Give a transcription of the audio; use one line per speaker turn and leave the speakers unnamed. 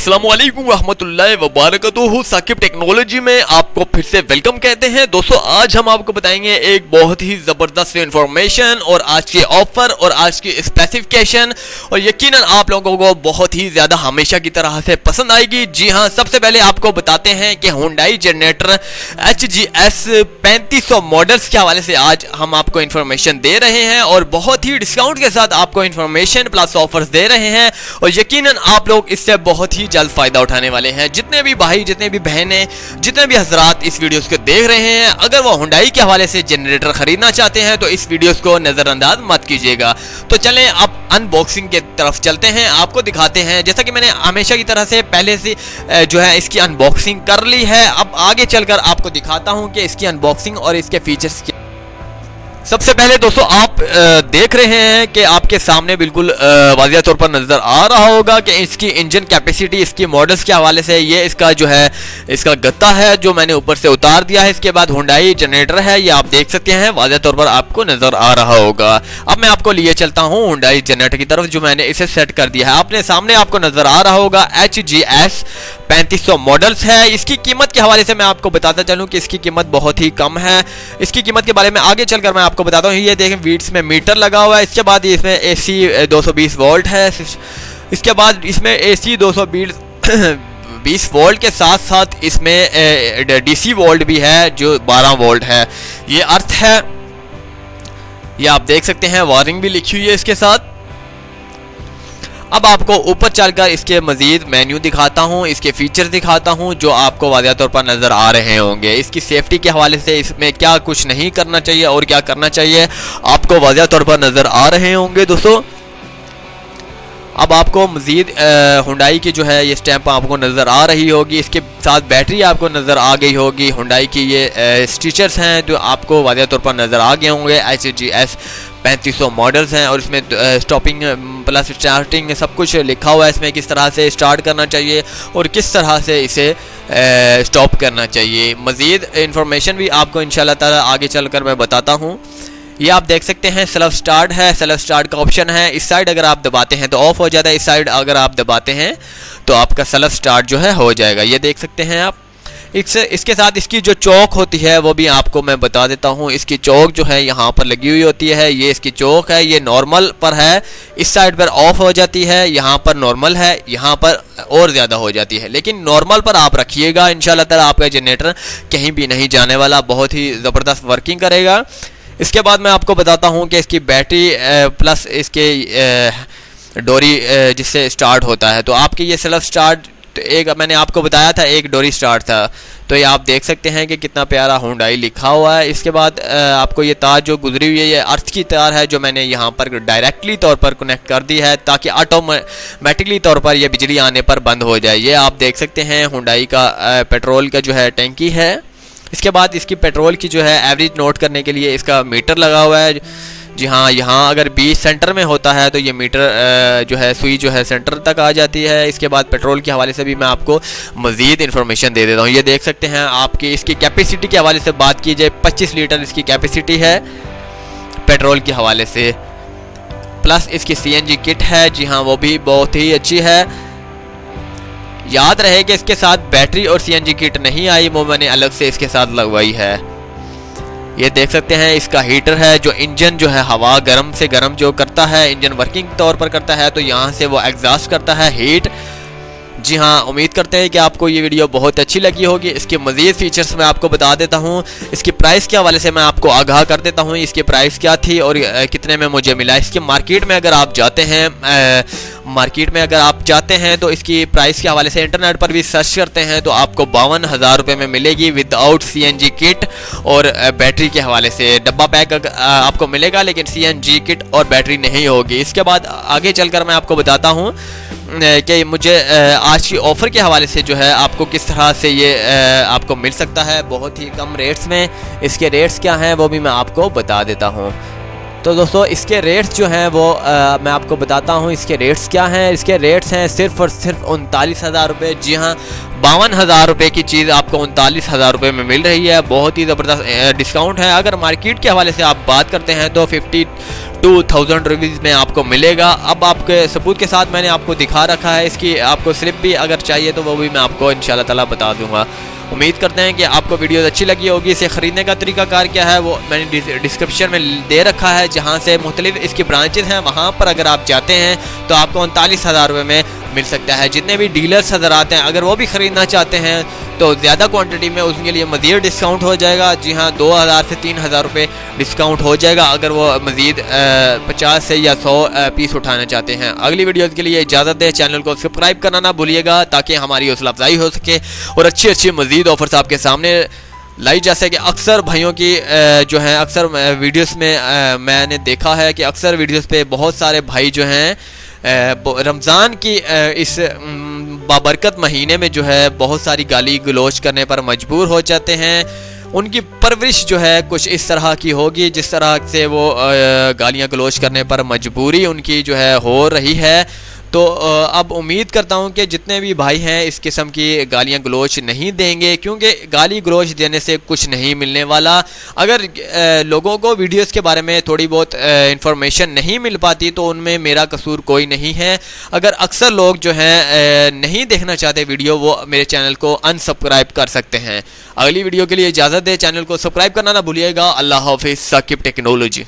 अस्सलाम वालेकुम रहमतुल्लाहि व बरकातुहू। साकिब टेक्नोलॉजी में आपको फिर से वेलकम कहते हैं। दोस्तों आज हम आपको बताएंगे एक बहुत ही ज़बरदस्त इंफॉर्मेशन और आज के ऑफर और आज की स्पेसिफिकेशन, और यकीनन आप लोगों को बहुत ही ज़्यादा हमेशा की तरह से पसंद आएगी। जी हाँ, सबसे पहले आपको बताते हैं कि हुंडई जनरेटर HGS 3500 मॉडल्स के हवाले से आज हम आपको इन्फॉर्मेशन दे रहे हैं और बहुत ही डिस्काउंट के साथ आपको इन्फॉर्मेशन प्लस ऑफर्स दे रहे हैं, और यकीनन आप लोग इससे बहुत ही जल्द फायदा उठाने वाले हैं। जितने भी भाई, जितने भी बहनें, जितने भी हजरात इस वीडियोस को देख रहे हैं, अगर वो हुंडई के हवाले से जनरेटर खरीदना चाहते हैं तो इस वीडियोस को नजरअंदाज मत कीजिएगा। तो चलें अब अनबॉक्सिंग के तरफ चलते हैं, आपको दिखाते हैं। जैसा कि मैंने हमेशा की तरह से पहले से जो है इसकी अनबॉक्सिंग कर ली है, अब आगे चलकर आपको दिखाता हूं कि इसकी अनबॉक्सिंग और इसके फीचर्स क्या। सबसे पहले दोस्तों आप देख रहे हैं कि आपके सामने बिल्कुल वाज़िह तौर पर नज़र आ रहा होगा कि इसकी इंजन कैपेसिटी, इसकी मॉडल्स के हवाले से ये इसका जो है इसका गत्ता है जो मैंने ऊपर से उतार दिया है। इसके बाद हुंडई जनरेटर है, ये आप देख सकते हैं, वाज़िह तौर पर आपको नज़र आ रहा होगा। अब मैं आपको लिए चलता हूँ हुंडई जनरेटर की तरफ, जो मैंने इसे सेट कर दिया है। आपने सामने आपको नज़र आ रहा होगा HGS 3500 मॉडल्स है। इसकी कीमत के हवाले से मैं आपको बताता चलूँ कि इसकी कीमत बहुत ही कम है। इसकी कीमत के बारे में आगे चलकर मैं आपको बताता हूँ। ये देखें वीट्स में मीटर लगा हुआ है। इसके बाद इसमें AC 220 वोल्ट है। इसके बाद इसमें AC 220 वोल्ट के साथ साथ इसमें DC वोल्ट भी है जो 12 वोल्ट है। ये अर्थ है, ये आप देख सकते हैं, वायरिंग भी लिखी हुई है इसके साथ। अब आपको ऊपर चलकर इसके मजीद मेन्यू दिखाता हूँ, इसके फीचर्स दिखाता हूँ जो आपको वाज़िह तौर पर नज़र आ रहे होंगे। इसकी सेफ्टी के हवाले से इसमें क्या कुछ नहीं करना चाहिए और क्या करना चाहिए आपको वाज़िह तौर पर नज़र आ रहे होंगे। दोस्तों अब आपको मजीद हुंडई की जो है ये स्टैंप आपको नज़र आ रही होगी, इसके साथ बैटरी आपको नज़र आ गई होगी। हुंडई की ये स्टिचर्स हैं जो आपको वाज़िह तौर पर नज़र आ गए होंगे। HGS 3500 मॉडल्स हैं और इसमें स्टॉपिंग प्लस स्टार्टिंग सब कुछ लिखा हुआ है। इसमें किस तरह से स्टार्ट करना चाहिए और किस तरह से इसे स्टॉप करना चाहिए। मज़ीद इन्फॉर्मेशन भी आपको इंशाल्लाह ताला आगे चलकर मैं बताता हूँ। ये आप देख सकते हैं सेल्फ स्टार्ट है, सेल्फ स्टार्ट का ऑप्शन है। इस साइड अगर आप दबाते हैं तो ऑफ हो जाता है, इस साइड अगर आप दबाते हैं तो आपका सेल्फ स्टार्ट जो है हो जाएगा। ये देख सकते हैं आप। इसके साथ इसकी जो चौक होती है वो भी आपको मैं बता देता हूँ। इसकी चौक जो है यहाँ पर लगी हुई होती है, ये इसकी चौक है। ये नॉर्मल पर है, इस साइड पर ऑफ हो जाती है, यहाँ पर नॉर्मल है, यहाँ पर और ज़्यादा हो जाती है। लेकिन नॉर्मल पर आप रखिएगा, इंशाल्लाह ताला आपका जनरेटर कहीं भी नहीं जाने वाला, बहुत ही ज़बरदस्त वर्किंग करेगा। इसके बाद मैं आपको बताता हूँ कि इसकी बैटरी प्लस इसके डोरी जिससे स्टार्ट होता है, तो आपकी ये सेल्फ स्टार्ट एक मैंने आपको बताया था, एक डोरी स्टार्ट था। तो ये आप देख सकते हैं कि कितना प्यारा हुंडई लिखा हुआ है। इसके बाद आपको ये तार जो गुजरी हुई है ये अर्थ की तार है जो मैंने यहाँ पर डायरेक्टली तौर पर कनेक्ट कर दी है ताकि ऑटोमेटिकली तौर पर ये बिजली आने पर बंद हो जाए। ये आप देख सकते हैं हुंडई का पेट्रोल का जो है टैंकी है। इसके बाद इसकी पेट्रोल की जो है एवरेज नोट करने के लिए इसका मीटर लगा हुआ है। जी हाँ, यहाँ अगर 20 सेंटर में होता है तो ये मीटर जो है सुई जो है सेंटर तक आ जाती है। इसके बाद पेट्रोल के हवाले से भी मैं आपको मज़ीद इन्फॉर्मेशन दे देता हूँ। ये देख सकते हैं आपकी इसकी कैपेसिटी के हवाले से बात की जाए, 25 लीटर इसकी कैपेसिटी है पेट्रोल के हवाले से। प्लस इसकी CNG किट है, जी हाँ, वो भी बहुत ही अच्छी है। याद रहे कि इसके साथ बैटरी और CNG किट नहीं आई, वो मैंने अलग से इसके साथ लगवाई है। ये देख सकते हैं इसका हीटर है जो इंजन जो है हवा गर्म से गर्म जो करता है, इंजन वर्किंग तौर पर करता है, तो यहाँ से वो एग्जॉस्ट करता है हीट। जी हाँ, उम्मीद करते हैं कि आपको ये वीडियो बहुत अच्छी लगी होगी। इसके मज़ीद फीचर्स मैं आपको बता देता हूँ। इसकी प्राइस के हवाले से मैं आपको आगाह कर देता हूँ, इसकी प्राइस क्या थी और कितने में मुझे मिला। इसके मार्केट में अगर आप जाते हैं तो इसकी प्राइस के हवाले से इंटरनेट पर भी सर्च करते हैं तो आपको 52,000 रुपये में मिलेगी विदाउट CNG किट और बैटरी के हवाले से। डब्बा पैक आपको मिलेगा लेकिन CNG किट और बैटरी नहीं होगी। इसके बाद आगे चलकर मैं आपको बताता हूँ कि मुझे आज की ऑफ़र के हवाले से जो है आपको किस तरह से ये आपको मिल सकता है बहुत ही कम रेट्स में। इसके रेट्स क्या हैं वो भी मैं आपको बता देता हूँ। तो दोस्तों इसके रेट्स जो हैं वो मैं आपको बताता हूँ। इसके रेट्स क्या हैं, इसके रेट्स हैं सिर्फ और सिर्फ 39,000 रुपये। जी हाँ, 52,000 रुपये की चीज़ आपको 39,000 रुपये में मिल रही है। बहुत ही ज़बरदस्त डिस्काउंट है। अगर मार्केट के हवाले से आप बात करते हैं तो 52,000 रुपीज़ में आपको मिलेगा। अब आपके सबूत के साथ मैंने आपको दिखा रखा है, इसकी आपको स्लिप भी अगर चाहिए तो वो भी मैं आपको इंशाल्लाह ताला बता दूंगा। उम्मीद करते हैं कि आपको वीडियो अच्छी लगी होगी। इसे ख़रीदने का तरीकाकार क्या है वो मैंने डिस्क्रिप्शन में दे रखा है, जहां से मुख्तलिफ इसकी ब्रांचेस हैं, वहां पर अगर आप जाते हैं तो आपको 39,000 रुपये में मिल सकता है। जितने भी डीलर्स हज़रात हैं अगर वो भी ख़रीदना चाहते हैं तो ज़्यादा क्वांटिटी में उनके लिए मज़ीद डिस्काउंट हो जाएगा। जी हाँ, 2,000 से 3,000 रुपये डिस्काउंट हो जाएगा अगर वो मज़ीद 50 से या 100 पीस उठाना चाहते हैं। अगली वीडियोज़ के लिए इजाज़त दें। चैनल को सब्सक्राइब करना ना भूलिएगा ताकि हमारी हौसला अफजाई हो सके और अच्छी अच्छी मज़ीद ऑफर्स आपके सामने लाई जा सके। अक्सर भाइयों की जो है अक्सर वीडियोस में मैंने देखा है कि अक्सर वीडियोस पे बहुत सारे भाई जो हैं रमज़ान की इस बाबरकत महीने में जो है बहुत सारी गाली गलोच करने पर मजबूर हो जाते हैं। उनकी परवरिश जो है कुछ इस तरह की होगी जिस तरह से वो गालियाँ गलोच करने पर मजबूरी उनकी जो है हो रही है। तो अब उम्मीद करता हूं कि जितने भी भाई हैं इस किस्म की गालियां गलोच नहीं देंगे, क्योंकि गाली गलोच देने से कुछ नहीं मिलने वाला। अगर लोगों को वीडियोस के बारे में थोड़ी बहुत इंफॉर्मेशन नहीं मिल पाती तो उनमें मेरा कसूर कोई नहीं है। अगर अक्सर लोग जो हैं नहीं देखना चाहते वीडियो, वो मेरे चैनल को अनसब्सक्राइब कर सकते हैं। अगली वीडियो के लिए इजाज़त दें। चैनल को सब्सक्राइब करना ना भूलिएगा। अल्लाह हाफिज़। साकिब टेक्नोलॉजी।